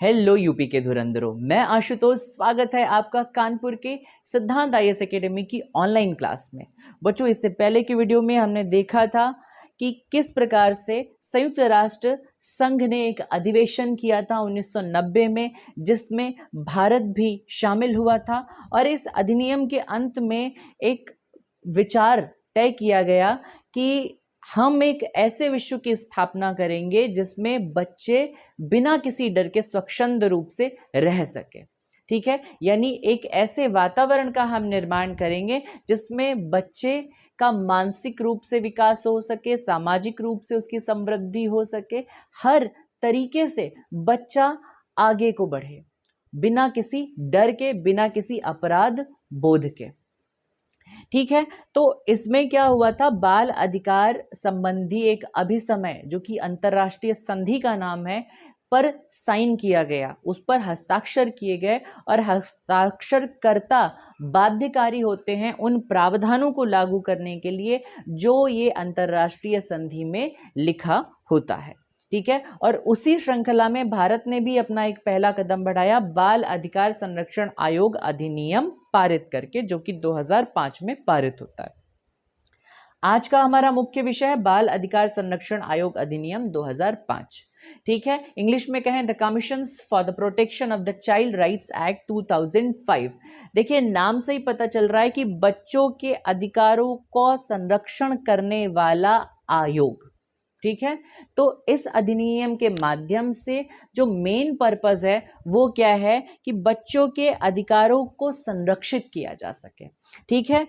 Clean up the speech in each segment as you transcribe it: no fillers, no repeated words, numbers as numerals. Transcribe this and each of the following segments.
Hello UP के धुरंधरों, मैं आशुतोष। स्वागत है आपका कानपुर के सिद्धांत आईएएस एकेडमी की ऑनलाइन क्लास में। बच्चों, इससे पहले की वीडियो में हमने देखा था कि किस प्रकार से संयुक्त राष्ट्र संघ ने एक अधिवेशन किया था 1990 में, जिसमें भारत भी शामिल हुआ था। और इस अधिनियम के अंत में एक विचार तय किया गया कि हम एक ऐसे विश्व की स्थापना करेंगे जिसमें बच्चे बिना किसी डर के स्वच्छंद रूप से रह सके। ठीक है, यानी एक ऐसे वातावरण का हम निर्माण करेंगे जिसमें बच्चे का मानसिक रूप से विकास हो सके, सामाजिक रूप से उसकी समृद्धि हो सके, हर तरीके से बच्चा आगे को बढ़े बिना किसी डर के, बिना किसी अपराध बोध के। ठीक है, तो इसमें क्या हुआ था, बाल अधिकार संबंधी एक अभिसमय जो कि अंतरराष्ट्रीय संधि का नाम है, पर साइन किया गया, उस पर हस्ताक्षर किए गए और हस्ताक्षरकर्ता बाध्यकारी होते हैं उन प्रावधानों को लागू करने के लिए जो ये अंतरराष्ट्रीय संधि में लिखा होता है। ठीक है, और उसी श्रृंखला में भारत ने भी अपना एक पहला कदम बढ़ाया, बाल अधिकार संरक्षण आयोग अधिनियम पारित करके, जो कि 2005 में पारित होता है। आज का हमारा मुख्य विषय है बाल अधिकार संरक्षण आयोग अधिनियम 2005। ठीक है, इंग्लिश में कहें the commissions for the protection of the child rights act 2005। देखिए, नाम से ही पता चल रहा है कि बच्चों के अधिकारों को संरक्षण करने वाला आयोग। ठीक है, तो इस अधिनियम के माध्यम से जो मेन पर्पस है वो क्या है कि बच्चों के अधिकारों को संरक्षित किया जा सके। ठीक है,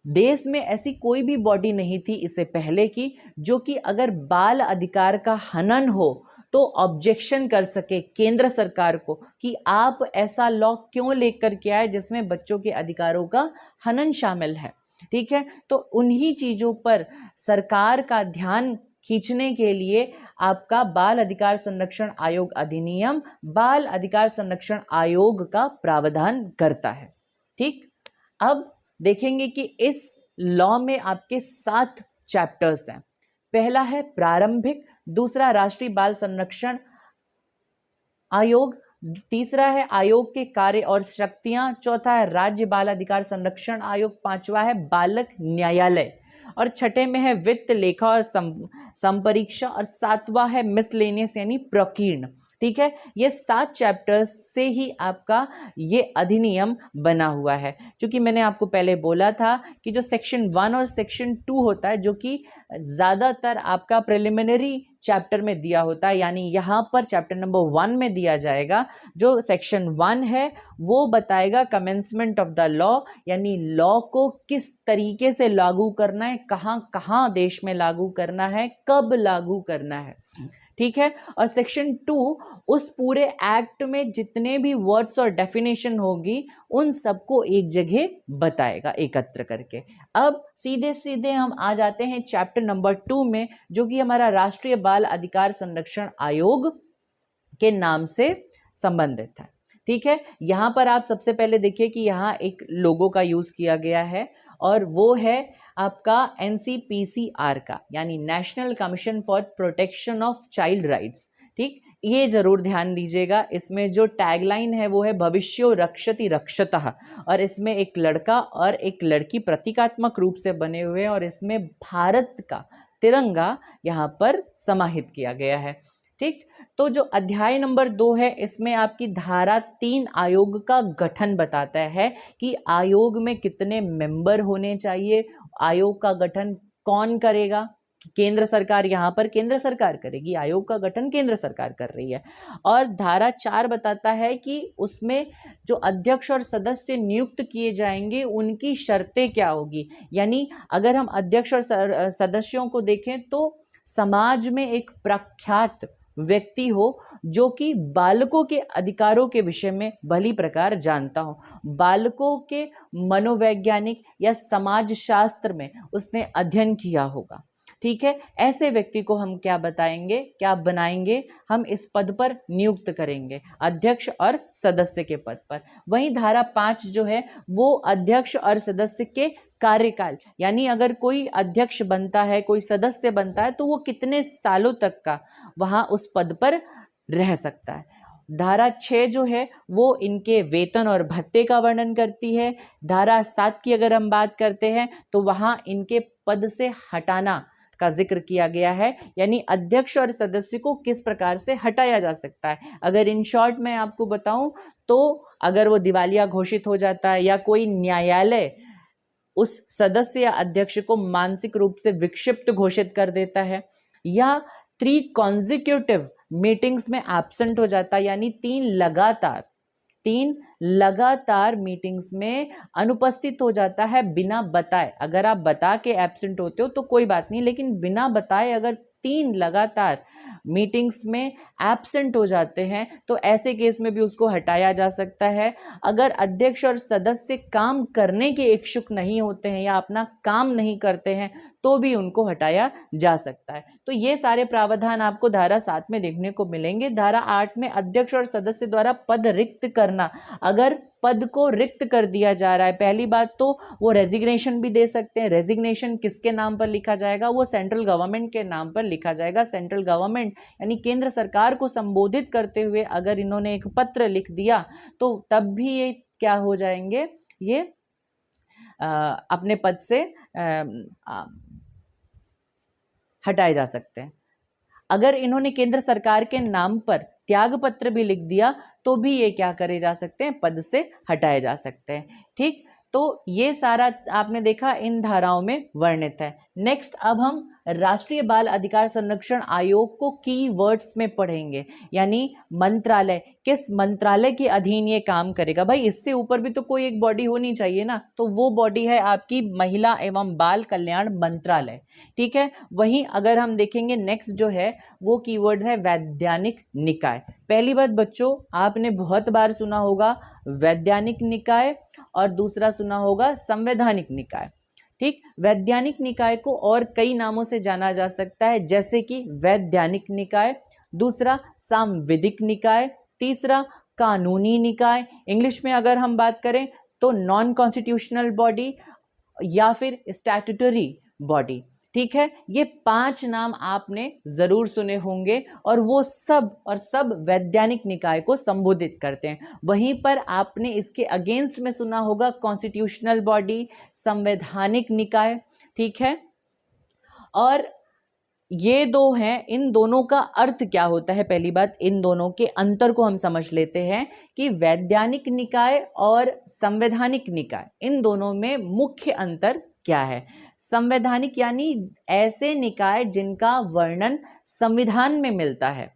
देश में ऐसी कोई भी बॉडी नहीं थी इससे पहले की जो कि अगर बाल अधिकार का हनन हो तो ऑब्जेक्शन कर सके केंद्र सरकार को कि आप ऐसा लॉ क्यों लेकर के आए जिसमें बच्चों के अधिकारों का हनन शामिल है। ठीक है, तो उन्हीं चीजों पर सरकार का ध्यान खींचने के लिए आपका बाल अधिकार संरक्षण आयोग अधिनियम बाल अधिकार संरक्षण आयोग का प्रावधान करता है। ठीक, अब देखेंगे कि इस लॉ में आपके 7 चैप्टर्स हैं। पहला है प्रारंभिक, दूसरा राष्ट्रीय बाल संरक्षण आयोग, तीसरा है आयोग के कार्य और शक्तियां, चौथा है राज्य बाल अधिकार संरक्षण आयोग, पांचवा है बालक न्यायालय, और छठे में है वित्त, लेखा और संपरीक्षा, और सातवां है मिसलेनियस यानी प्रकीर्ण। ठीक है, ये 7 चैप्टर्स से ही आपका ये अधिनियम बना हुआ है। क्योंकि मैंने आपको पहले बोला था कि जो सेक्शन 1 और सेक्शन 2 होता है जो कि ज़्यादातर आपका प्रिलिमिनरी चैप्टर में दिया होता है, यानी यहाँ पर चैप्टर नंबर 1 में दिया जाएगा। जो सेक्शन 1 है वो बताएगा कमेंसमेंट ऑफ द लॉ, यानी लॉ को किस तरीके से लागू करना है, कहाँ कहाँ देश में लागू करना है, कब लागू करना है। ठीक है, और सेक्शन 2 उस पूरे एक्ट में जितने भी वर्ड्स और डेफिनेशन होगी उन सबको एक जगह बताएगा एकत्र करके। अब सीधे सीधे हम आ जाते हैं चैप्टर नंबर 2 में, जो कि हमारा राष्ट्रीय बाल अधिकार संरक्षण आयोग के नाम से संबंधित है। ठीक है, यहां पर आप सबसे पहले देखिए कि यहाँ एक लोगो का यूज किया गया है और वो है आपका NCPCR का, यानी national commission for protection of child rights. ठीक, ये जरूर ध्यान दीजिएगा। इसमें जो टैगलाइन है वो है भविष्यो रक्षति रक्षतः, और इसमें एक लड़का और एक लड़की प्रतीकात्मक रूप से बने हुए हैं और इसमें भारत का तिरंगा यहाँ पर समाहित किया गया है। ठीक, तो जो अध्याय नंबर 2 है इसमें आपकी धारा 3 आयोग का गठन बताता है कि आयोग में कितने मेंबर होने चाहिए, आयोग का गठन कौन करेगा। केंद्र सरकार, यहाँ पर केंद्र सरकार करेगी, आयोग का गठन केंद्र सरकार कर रही है। और धारा 4 बताता है कि उसमें जो अध्यक्ष और सदस्य नियुक्त किए जाएंगे उनकी शर्तें क्या होगी। यानी अगर हम अध्यक्ष और सदस्यों को देखें तो समाज में एक प्रख्यात व्यक्ति हो जो कि बालकों के अधिकारों के विषय में भली प्रकार जानता हो, बालकों के मनोवैज्ञानिक या समाज शास्त्र में उसने अध्ययन किया होगा। ठीक है, ऐसे व्यक्ति को हम क्या बताएंगे, क्या बनाएंगे, हम इस पद पर नियुक्त करेंगे, अध्यक्ष और सदस्य के पद पर। वहीं धारा 5 जो है वो अध्यक्ष और सदस्य के कार्यकाल, यानी अगर कोई अध्यक्ष बनता है, कोई सदस्य बनता है तो वो कितने सालों तक का वहां उस पद पर रह सकता है। धारा 6 जो है वो इनके वेतन और भत्ते का वर्णन करती है। धारा 7 की अगर हम बात करते हैं तो वहाँ इनके पद से हटाना का जिक्र किया गया है, यानी अध्यक्ष और सदस्य को किस प्रकार से हटाया जा सकता है। अगर इन शॉर्ट मैं आपको बताऊं तो अगर वो दिवालिया घोषित हो जाता है या कोई न्यायालय उस सदस्य या अध्यक्ष को मानसिक रूप से विक्षिप्त घोषित कर देता है, या 3 कॉन्जिक्यूटिव मीटिंग्स में एब्सेंट हो जाता है, यानी 3 लगातार मीटिंग्स में अनुपस्थित हो जाता है बिना बताए। अगर आप बता के एब्सेंट होते हो तो कोई बात नहीं, लेकिन बिना बताए अगर 3 लगातार मीटिंग्स में एब्सेंट हो जाते हैं तो ऐसे केस में भी उसको हटाया जा सकता है। अगर अध्यक्ष और सदस्य काम करने के इच्छुक नहीं होते हैं या अपना काम नहीं करते हैं तो भी उनको हटाया जा सकता है। तो ये सारे प्रावधान आपको धारा 7 में देखने को मिलेंगे। धारा 8 में अध्यक्ष और सदस्य द्वारा पद रिक्त करना, अगर पद को रिक्त कर दिया जा रहा है, पहली बात तो वो रेजिग्नेशन भी दे सकते हैं। रेजिग्नेशन किसके नाम पर लिखा जाएगा? वो सेंट्रल गवर्नमेंट के नाम पर लिखा जाएगा। सेंट्रल गवर्नमेंट यानी केंद्र सरकार को संबोधित करते हुए अगर इन्होंने एक पत्र लिख दिया तो तब भी ये क्या हो जाएंगे, ये अपने पद से हटाए जा सकते हैं। अगर इन्होंने केंद्र सरकार के नाम पर त्याग पत्र भी लिख दिया तो भी ये क्या करे जा सकते हैं, पद से हटाए जा सकते हैं। ठीक, तो ये सारा आपने देखा इन धाराओं में वर्णित है। नेक्स्ट अब हम राष्ट्रीय बाल अधिकार संरक्षण आयोग को की वर्ड्स में पढ़ेंगे, यानी मंत्रालय, किस मंत्रालय के अधीन ये काम करेगा। भाई इससे ऊपर भी तो कोई एक बॉडी होनी चाहिए ना, तो वो बॉडी है आपकी महिला एवं बाल कल्याण मंत्रालय। ठीक है, वहीं अगर हम देखेंगे नेक्स्ट जो है वो कीवर्ड है वैधानिक निकाय। पहली बात बच्चों, आपने बहुत बार सुना होगा वैधानिक निकाय और दूसरा सुना होगा संवैधानिक निकाय। ठीक, वैधानिक निकाय को और कई नामों से जाना जा सकता है, जैसे कि वैधानिक निकाय, दूसरा सांविधिक निकाय, तीसरा कानूनी निकाय। इंग्लिश में अगर हम बात करें तो नॉन कॉन्स्टिट्यूशनल बॉडी या फिर स्टैट्यूटरी बॉडी। ठीक है, ये 5 नाम आपने जरूर सुने होंगे और वो सब वैधानिक निकाय को संबोधित करते हैं। वहीं पर आपने इसके अगेंस्ट में सुना होगा कॉन्स्टिट्यूशनल बॉडी, संवैधानिक निकाय। ठीक है, और ये 2 हैं, इन दोनों का अर्थ क्या होता है? पहली बात, इन दोनों के अंतर को हम समझ लेते हैं कि वैधानिक निकाय और संवैधानिक निकाय, इन दोनों में मुख्य अंतर क्या है। संवैधानिक यानी ऐसे निकाय जिनका वर्णन संविधान में मिलता है।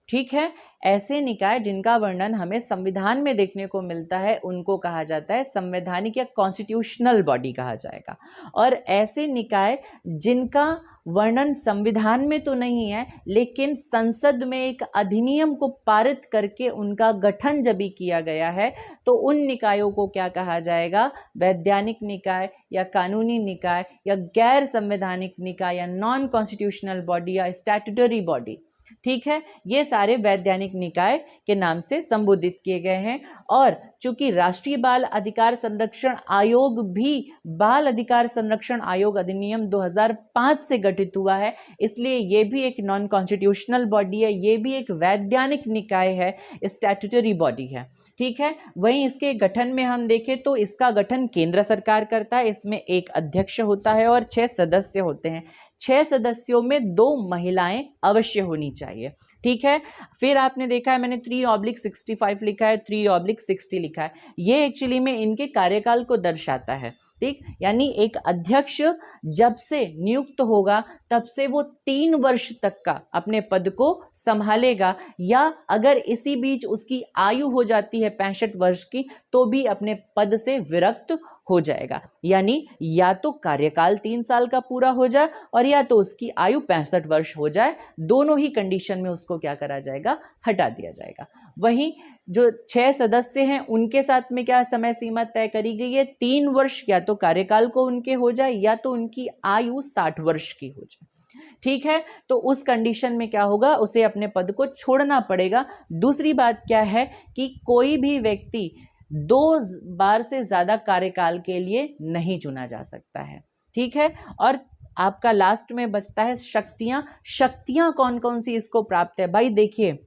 ठीक है, ऐसे निकाय जिनका वर्णन हमें संविधान में देखने को मिलता है उनको कहा जाता है संवैधानिक या कॉन्स्टिट्यूशनल बॉडी कहा जाएगा। और ऐसे निकाय जिनका वर्णन संविधान में तो नहीं है लेकिन संसद में एक अधिनियम को पारित करके उनका गठन जब भी किया गया है तो उन निकायों को क्या कहा जाएगा? वैधानिक निकाय या कानूनी निकाय या गैर संवैधानिक निकाय या नॉन कॉन्स्टिट्यूशनल बॉडी या स्टैट्यूटरी बॉडी। ठीक है, ये सारे वैधानिक निकाय के नाम से संबोधित किए गए हैं। और चूंकि राष्ट्रीय बाल अधिकार संरक्षण आयोग भी बाल अधिकार संरक्षण आयोग अधिनियम 2005 से गठित हुआ है, इसलिए ये भी एक नॉन कॉन्स्टिट्यूशनल बॉडी है, ये भी एक वैधानिक निकाय है, स्टैट्यूटरी बॉडी है। ठीक है, वहीं इसके गठन में हम देखें तो इसका गठन केंद्र सरकार करता है। इसमें एक अध्यक्ष होता है और 6 सदस्य होते हैं। 6 सदस्यों में 2 महिलाएं अवश्य होनी चाहिए। ठीक है, फिर आपने देखा है मैंने 3/65 लिखा है, 3/60 लिखा है, ये एक्चुअली में इनके कार्यकाल को दर्शाता है। ठीक, यानी एक अध्यक्ष जब से नियुक्त होगा तब से वो 3 वर्ष तक का अपने पद को संभालेगा, या अगर इसी बीच उसकी आयु हो जाती है 65 वर्ष की तो भी अपने पद से विरक्त हो जाएगा। यानी या तो कार्यकाल 3 साल का पूरा हो जाए और या तो उसकी आयु 65 वर्ष हो जाए, दोनों ही कंडीशन में उसको क्या करा जाएगा? हटा दिया जाएगा। वहीं जो 6 सदस्य हैं उनके साथ में क्या समय सीमा तय करी गई है? 3 वर्ष या तो कार्यकाल को उनके हो जाए या तो उनकी आयु 60 वर्ष की हो जाए। ठीक है, तो उस कंडीशन में क्या होगा? उसे अपने पद को छोड़ना पड़ेगा। दूसरी बात क्या है कि कोई भी व्यक्ति 2 बार से ज्यादा कार्यकाल के लिए नहीं चुना जा सकता है। ठीक है, और आपका लास्ट में बचता है शक्तियां। शक्तियां कौन कौन सी इसको प्राप्त है? भाई देखिए,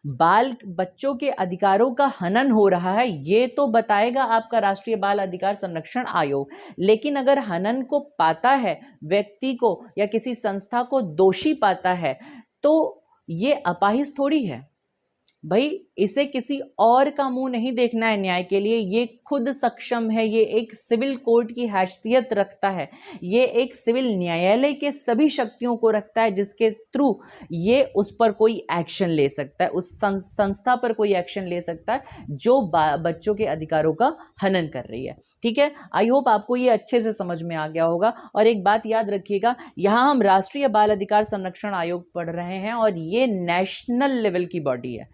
बच्चों के अधिकारों का हनन हो रहा है, ये तो बताएगा आपका राष्ट्रीय बाल अधिकार संरक्षण आयोग। लेकिन अगर हनन को पाता है, व्यक्ति को या किसी संस्था को दोषी पाता है, तो ये अपाहिज थोड़ी है भाई। इसे किसी और का मुंह नहीं देखना है न्याय के लिए, ये खुद सक्षम है, ये एक सिविल कोर्ट की हैसियत रखता है, ये एक सिविल न्यायालय के सभी शक्तियों को रखता है, जिसके थ्रू ये उस पर कोई एक्शन ले सकता है, उस संस्था पर कोई एक्शन ले सकता है जो बच्चों के अधिकारों का हनन कर रही है। ठीक है, आई होप आपको ये अच्छे से समझ में आ गया होगा। और एक बात याद रखिएगा, यहाँ हम राष्ट्रीय बाल अधिकार संरक्षण आयोग पढ़ रहे हैं और ये नेशनल लेवल की बॉडी है।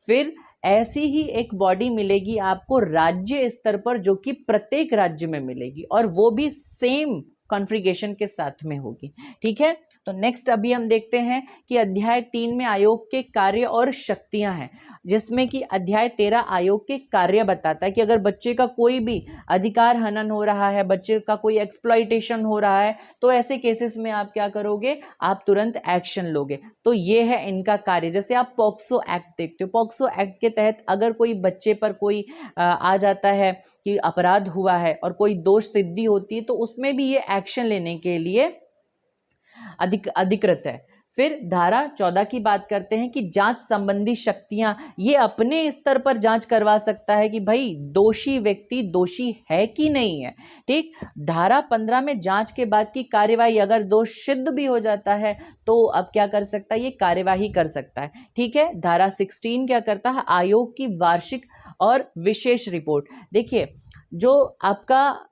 फिर ऐसी ही एक बॉडी मिलेगी आपको राज्य स्तर पर, जो कि प्रत्येक राज्य में मिलेगी और वो भी सेम कॉन्फ़िगरेशन के साथ में होगी। ठीक है, तो नेक्स्ट अभी हम देखते हैं कि अध्याय 3 में आयोग के कार्य और शक्तियां हैं, जिसमें कि अध्याय 13 आयोग के कार्य बताता है कि अगर बच्चे का कोई भी अधिकार हनन हो रहा है, बच्चे का कोई एक्सप्लॉइटेशन हो रहा है, तो ऐसे केसेस में आप क्या करोगे, आप तुरंत एक्शन लोगे। तो ये है इनका कार्य। जैसे आप पॉक्सो एक्ट देखते हो, पॉक्सो एक्ट के तहत अगर कोई बच्चे पर कोई आ जाता है कि अपराध हुआ है और कोई दोष सिद्धि होती है, तो उसमें भी ये एक्शन लेने के लिए अधिकृत है। फिर धारा 14 की बात करते हैं कि जांच संबंधी शक्तियां, ये अपने स्तर पर जांच करवा सकता है कि भाई दोषी व्यक्ति दोषी है कि नहीं है। ठीक, धारा 15 में जांच के बाद की कार्यवाही, अगर दोष सिद्ध भी हो जाता है तो अब क्या कर सकता है, ये कार्यवाही कर सकता है। ठीक है, धारा 16 क्या करता है, आयोग की वार्षिक और विशेष रिपोर्ट। देखिए, जो आपका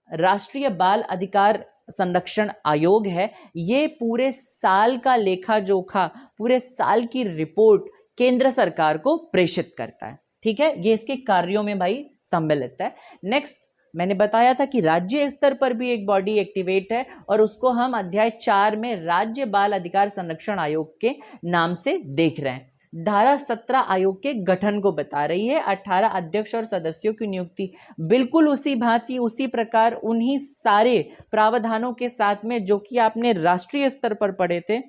राष्ट्रीय बाल अधिकार संरक्षण आयोग है, ये पूरे साल का लेखा जोखा, पूरे साल की रिपोर्ट केंद्र सरकार को प्रेषित करता है। ठीक है, ये इसके कार्यों में भाई सम्मिलित है। नेक्स्ट, मैंने बताया था कि राज्य स्तर पर भी एक बॉडी एक्टिवेट है और उसको हम अध्याय 4 में राज्य बाल अधिकार संरक्षण आयोग के नाम से देख रहे हैं। धारा 17 आयोग के गठन को बता रही है। 18 अध्यक्ष और सदस्यों की नियुक्ति बिल्कुल उसी भांति, उसी प्रकार, उन्हीं सारे प्रावधानों के साथ में जो कि आपने राष्ट्रीय स्तर पर पढ़े थे,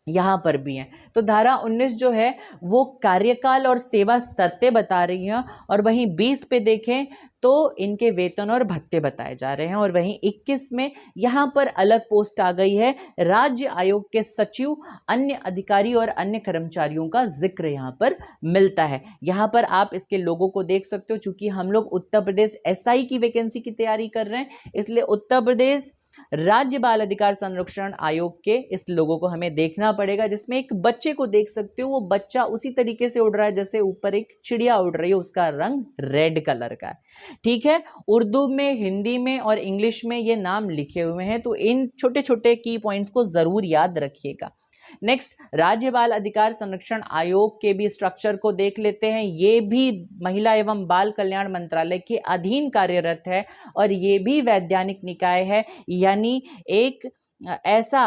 यहाँ पर भी हैं। तो धारा 19 जो है वो कार्यकाल और सेवा शर्तें बता रही हैं, और वहीं 20 पे देखें तो इनके वेतन और भत्ते बताए जा रहे हैं। और वहीं 21 में यहाँ पर अलग पोस्ट आ गई है, राज्य आयोग के सचिव, अन्य अधिकारी और अन्य कर्मचारियों का जिक्र यहाँ पर मिलता है। यहाँ पर आप इसके लोगों को देख सकते हो। चूंकि हम लोग उत्तर प्रदेश एसआई की वैकेंसी की तैयारी कर रहे हैं, इसलिए उत्तर प्रदेश राज्य बाल अधिकार संरक्षण आयोग के इस लोगों को हमें देखना पड़ेगा, जिसमें एक बच्चे को देख सकते हो। वो बच्चा उसी तरीके से उड़ रहा है जैसे ऊपर एक चिड़िया उड़ रही है, उसका रंग रेड कलर का है। ठीक है, उर्दू में, हिंदी में और इंग्लिश में ये नाम लिखे हुए हैं, तो इन छोटे छोटे की पॉइंट्स को जरूर याद रखिएगा। नेक्स्ट, राज्य बाल अधिकार संरक्षण आयोग के भी स्ट्रक्चर को देख लेते हैं। ये भी महिला एवं बाल कल्याण मंत्रालय के अधीन कार्यरत है और ये भी वैधानिक निकाय है, यानी एक ऐसा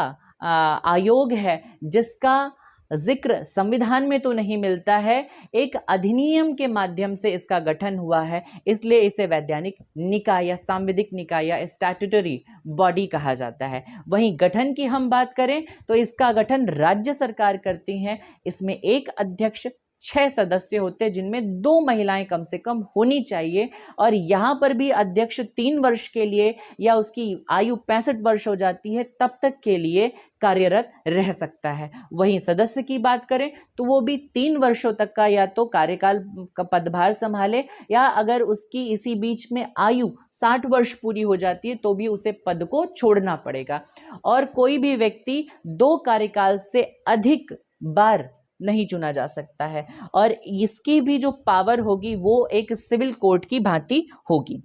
आयोग है जिसका जिक्र संविधान में तो नहीं मिलता है, एक अधिनियम के माध्यम से इसका गठन हुआ है, इसलिए इसे वैधानिक निकाय या सांविधिक निकाय या स्टैट्यूटरी बॉडी कहा जाता है। वहीं गठन की हम बात करें तो इसका गठन राज्य सरकार करती हैं। इसमें एक अध्यक्ष, 6 सदस्य होते हैं, जिनमें 2 महिलाएं कम से कम होनी चाहिए। और यहाँ पर भी अध्यक्ष 3 वर्ष के लिए, या उसकी आयु 65 वर्ष हो जाती है तब तक के लिए कार्यरत रह सकता है। वहीं सदस्य की बात करें तो वो भी 3 वर्षों तक का या तो कार्यकाल का पदभार संभाले, या अगर उसकी इसी बीच में आयु 60 वर्ष पूरी हो जाती है तो भी उसे पद को छोड़ना पड़ेगा। और कोई भी व्यक्ति 2 कार्यकाल से अधिक बार नहीं चुना जा सकता है, और इसकी भी जो पावर होगी वो एक सिविल कोर्ट की भांति होगी।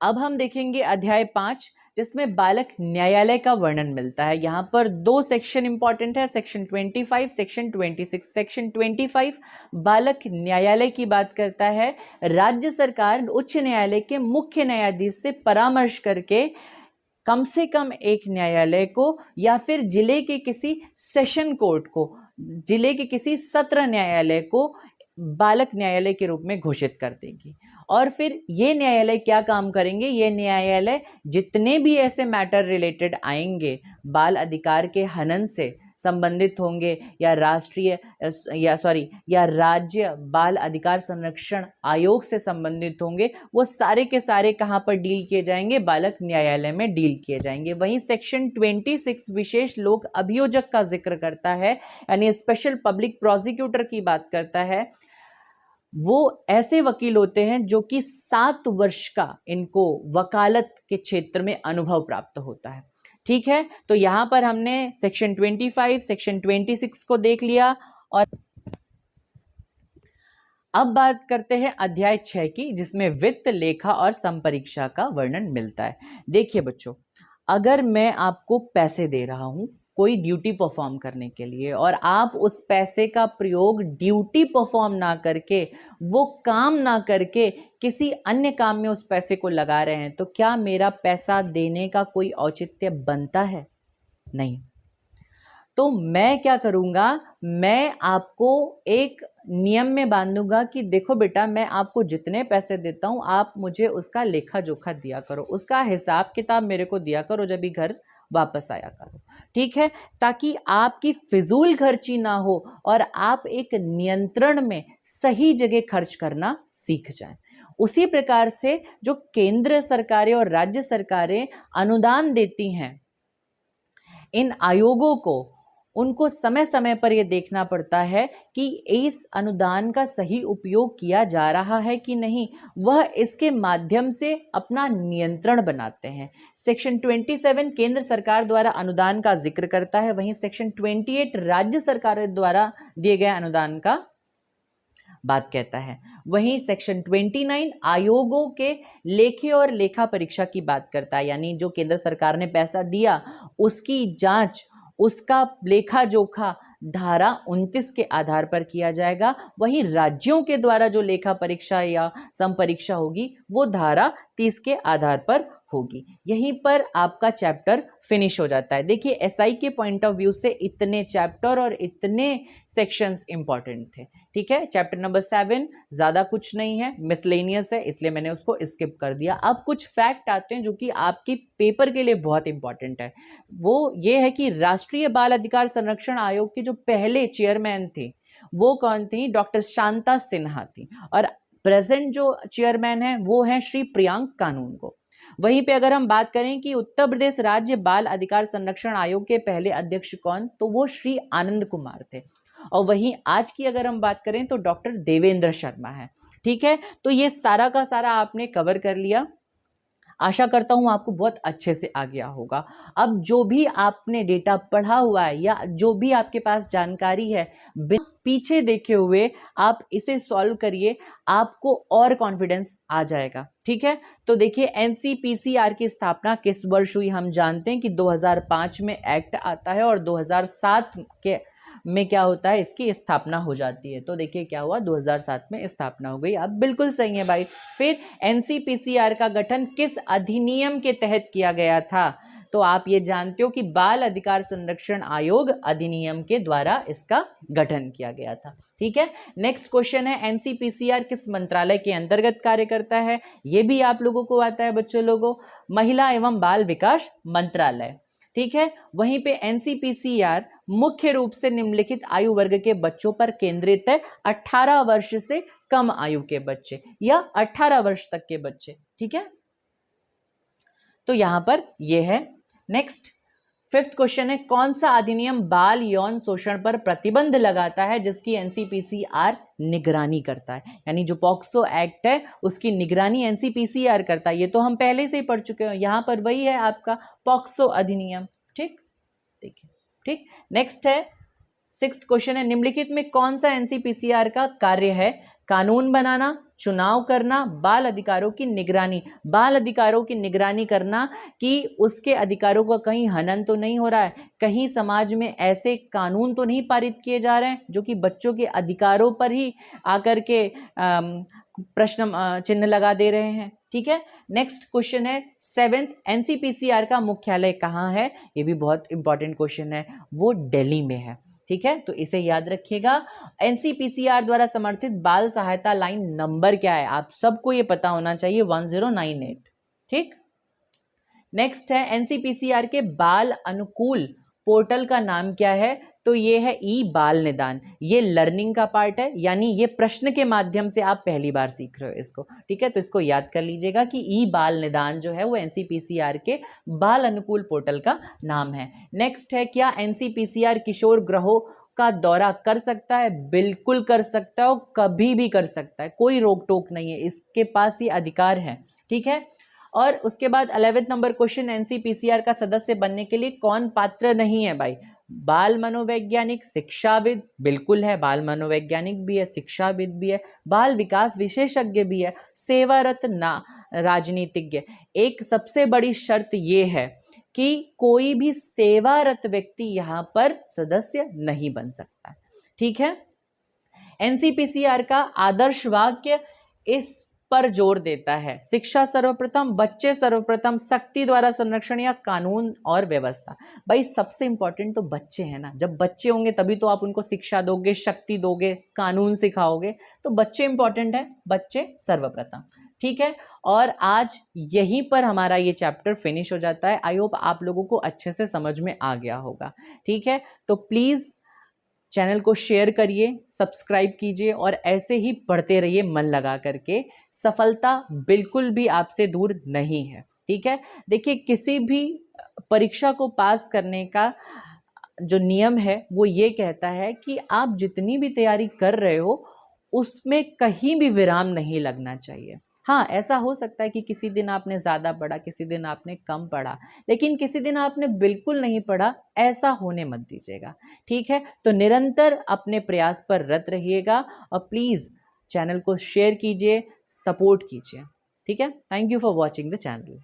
अब हम देखेंगे अध्याय 5, जिसमें बालक न्यायालय का वर्णन मिलता है। यहाँ पर 2 सेक्शन इंपॉर्टेंट है, सेक्शन 25, सेक्शन 26। सेक्शन 25 बालक न्यायालय की बात करता है। राज्य सरकार उच्च न्यायालय के मुख्य न्यायाधीश से परामर्श करके कम से कम एक न्यायालय को या फिर जिले के किसी सेशन कोर्ट को, जिले के किसी सत्र न्यायालय को बालक न्यायालय के रूप में घोषित कर देगी। और फिर ये न्यायालय क्या काम करेंगे, ये न्यायालय जितने भी ऐसे मैटर रिलेटेड आएंगे बाल अधिकार के हनन से संबंधित होंगे या या राज्य बाल अधिकार संरक्षण आयोग से संबंधित होंगे, वो सारे के सारे कहाँ पर डील किए जाएंगे? बालक न्यायालय में डील किए जाएंगे। वहीं सेक्शन 26 विशेष लोक अभियोजक का जिक्र करता है, यानी स्पेशल पब्लिक प्रोसिक्यूटर की बात करता है। वो ऐसे वकील होते हैं जो कि 7 वर्ष का इनको वकालत के क्षेत्र में अनुभव प्राप्त होता है। ठीक है, तो यहां पर हमने सेक्शन 25, सेक्शन 26 को देख लिया। और अब बात करते हैं अध्याय 6 की, जिसमें वित्त, लेखा और संपरीक्षा का वर्णन मिलता है। देखिए बच्चों, अगर मैं आपको पैसे दे रहा हूं कोई ड्यूटी परफॉर्म करने के लिए, और आप उस पैसे का प्रयोग ड्यूटी परफॉर्म ना करके, वो काम ना करके किसी अन्य काम में उस पैसे को लगा रहे हैं, तो क्या मेरा पैसा देने का कोई औचित्य बनता है? नहीं। तो मैं क्या करूंगा, मैं आपको एक नियम में बांधूंगा कि देखो बेटा, मैं आपको जितने पैसे देता हूं, आप मुझे उसका लेखा जोखा दिया करो, उसका हिसाब किताब मेरे को दिया करो जब भी घर वापस आया करो। ठीक है, ताकि आपकी फिजूल खर्ची ना हो और आप एक नियंत्रण में सही जगह खर्च करना सीख जाएं। उसी प्रकार से जो केंद्र सरकारें और राज्य सरकारें अनुदान देती हैं इन आयोगों को, उनको समय समय पर यह देखना पड़ता है कि इस अनुदान का सही उपयोग किया जा रहा है कि नहीं। वह इसके माध्यम से अपना नियंत्रण बनाते हैं। सेक्शन 27 केंद्र सरकार द्वारा अनुदान का जिक्र करता है, वहीं सेक्शन 28 राज्य सरकारों द्वारा दिए गए अनुदान का बात कहता है। वहीं सेक्शन 29 आयोगों के लेखे और लेखा परीक्षा की बात करता है, यानी जो केंद्र सरकार ने पैसा दिया उसकी जांच, उसका लेखा जोखा धारा 29 के आधार पर किया जाएगा। वहीं राज्यों के द्वारा जो लेखा परीक्षा या संपरीक्षा होगी वो धारा 30 के आधार पर होगी। यहीं पर आपका चैप्टर फिनिश हो जाता है। देखिए, एसआई के पॉइंट ऑफ व्यू से इतने चैप्टर और इतने सेक्शंस इंपॉर्टेंट थे। ठीक है, चैप्टर नंबर 7 ज्यादा कुछ नहीं है, मिसलेनियस है, इसलिए मैंने उसको स्किप कर दिया। अब कुछ फैक्ट आते हैं जो कि आपकी पेपर के लिए बहुत इंपॉर्टेंट है। वो ये है कि राष्ट्रीय बाल अधिकार संरक्षण आयोग के जो पहले चेयरमैन थे वो कौन थी? डॉक्टर शांता सिन्हा थी। और प्रेजेंट जो चेयरमैन है वो है श्री प्रियांक कानूनगो। वहीं पे अगर हम बात करें कि उत्तर प्रदेश राज्य बाल अधिकार संरक्षण आयोग के पहले अध्यक्ष कौन, तो वो श्री आनंद कुमार थे। और वहीं आज की अगर हम बात करें तो डॉक्टर देवेंद्र शर्मा है। ठीक है, तो ये सारा का सारा आपने कवर कर लिया। आशा करता हूं आपको बहुत अच्छे से आ गया होगा। अब जो भी आपने डेटा पढ़ा हुआ है या जो भी आपके पास जानकारी है, पीछे देखे हुए आप इसे सॉल्व करिए, आपको और कॉन्फिडेंस आ जाएगा। ठीक है, तो देखिए, एनसीपीसीआर की स्थापना किस वर्ष हुई? हम जानते हैं कि 2005 में एक्ट आता है और 2007 के में क्या होता है, इसकी स्थापना हो जाती है। तो देखिए क्या हुआ, 2007 में स्थापना हो गई। अब बिल्कुल सही है भाई। फिर एनसीपीसीआर का गठन किस अधिनियम के तहत किया गया था? तो आप ये जानते हो कि बाल अधिकार संरक्षण आयोग अधिनियम के द्वारा इसका गठन किया गया था। ठीक है, नेक्स्ट क्वेश्चन है, एनसीपीसीआर किस मंत्रालय के अंतर्गत कार्य करता है? ये भी आप लोगों को आता है बच्चों लोगों, महिला एवं बाल विकास मंत्रालय। ठीक है, वहीं पे एनसीपीसीआर मुख्य रूप से निम्नलिखित आयु वर्ग के बच्चों पर केंद्रित है। 18 वर्ष से कम आयु के बच्चे या 18 वर्ष तक के बच्चे। ठीक है, तो यहां पर यह है। नेक्स्ट 5th क्वेश्चन है, कौन सा अधिनियम बाल यौन शोषण पर प्रतिबंध लगाता है जिसकी एनसीपीसीआर निगरानी करता है? यानी जो पॉक्सो एक्ट है उसकी निगरानी एनसीपीसीआर करता है। ये तो हम पहले से ही पढ़ चुके हैं, यहां पर वही है आपका पॉक्सो अधिनियम। ठीक, देखिए, ठीक। नेक्स्ट है 6th क्वेश्चन है, निम्नलिखित में कौन सा एनसीपीसीआर का कार्य है? कानून बनाना, चुनाव करना, बाल अधिकारों की निगरानी। बाल अधिकारों की निगरानी करना कि उसके अधिकारों का कहीं हनन तो नहीं हो रहा है, कहीं समाज में ऐसे कानून तो नहीं पारित किए जा रहे हैं जो कि बच्चों के अधिकारों पर ही आकर के प्रश्न चिन्ह लगा दे रहे हैं। ठीक है, नेक्स्ट क्वेश्चन है 7th, एनसीपीसीआर का मुख्यालय कहाँ है? ये भी बहुत इंपॉर्टेंट क्वेश्चन है, वो दिल्ली में है। ठीक है, तो इसे याद रखिएगा। एनसीपीसीआर द्वारा समर्थित बाल सहायता लाइन नंबर क्या है? आप सबको ये पता होना चाहिए, 1098। ठीक, नेक्स्ट है, एनसीपीसीआर के बाल अनुकूल पोर्टल का नाम क्या है? तो ये है ई बाल निदान, ये लर्निंग का पार्ट है, यानी ये प्रश्न के माध्यम से आप पहली बार सीख रहे हो इसको, ठीक है। तो इसको याद कर लीजिएगा कि ई बाल निदान जो है वो एनसीपीसीआर के बाल अनुकूल पोर्टल का नाम है। नेक्स्ट है, क्या एनसीपीसीआर किशोर गृहों का दौरा कर सकता है? बिल्कुल कर सकता है और कभी भी कर सकता है, कोई रोक टोक नहीं है, इसके पास ये अधिकार है, ठीक है। और उसके बाद 11वें नंबर क्वेश्चन, एनसीपीसीआर का सदस्य बनने के लिए कौन पात्र नहीं है भाई? बाल मनोवैज्ञानिक, शिक्षाविद, बिल्कुल है, बाल मनोवैज्ञानिक भी है, शिक्षाविद भी है, बाल विकास विशेषज्ञ भी है, सेवारत ना राजनीतिज्ञ। एक सबसे बड़ी शर्त ये है कि कोई भी सेवारत व्यक्ति यहाँ पर सदस्य नहीं बन सकता, ठीक है। एनसीपीसीआर का आदर्श वाक्य इस पर जोर देता है, शिक्षा सर्वप्रथम, बच्चे सर्वप्रथम, शक्ति द्वारा संरक्षण या कानून और व्यवस्था। भाई सबसे इंपॉर्टेंट तो बच्चे हैं ना, जब बच्चे होंगे तभी तो आप उनको शिक्षा दोगे, शक्ति दोगे, कानून सिखाओगे, तो बच्चे इंपॉर्टेंट है, बच्चे सर्वप्रथम, ठीक है। और आज यहीं पर हमारा ये चैप्टर फिनिश हो जाता है। आई होप आप लोगों को अच्छे से समझ में आ गया होगा, ठीक है। तो प्लीज़ चैनल को शेयर करिए, सब्सक्राइब कीजिए और ऐसे ही पढ़ते रहिए मन लगा करके। सफलता बिल्कुल भी आपसे दूर नहीं है, ठीक है। देखिए, किसी भी परीक्षा को पास करने का जो नियम है वो ये कहता है कि आप जितनी भी तैयारी कर रहे हो उसमें कहीं भी विराम नहीं लगना चाहिए। हाँ, ऐसा हो सकता है कि किसी दिन आपने ज़्यादा पढ़ा, किसी दिन आपने कम पढ़ा, लेकिन किसी दिन आपने बिल्कुल नहीं पढ़ा, ऐसा होने मत दीजिएगा, ठीक है। तो निरंतर अपने प्रयास पर रत रहिएगा और प्लीज़ चैनल को शेयर कीजिए, सपोर्ट कीजिए, ठीक है। Thank you for watching the channel.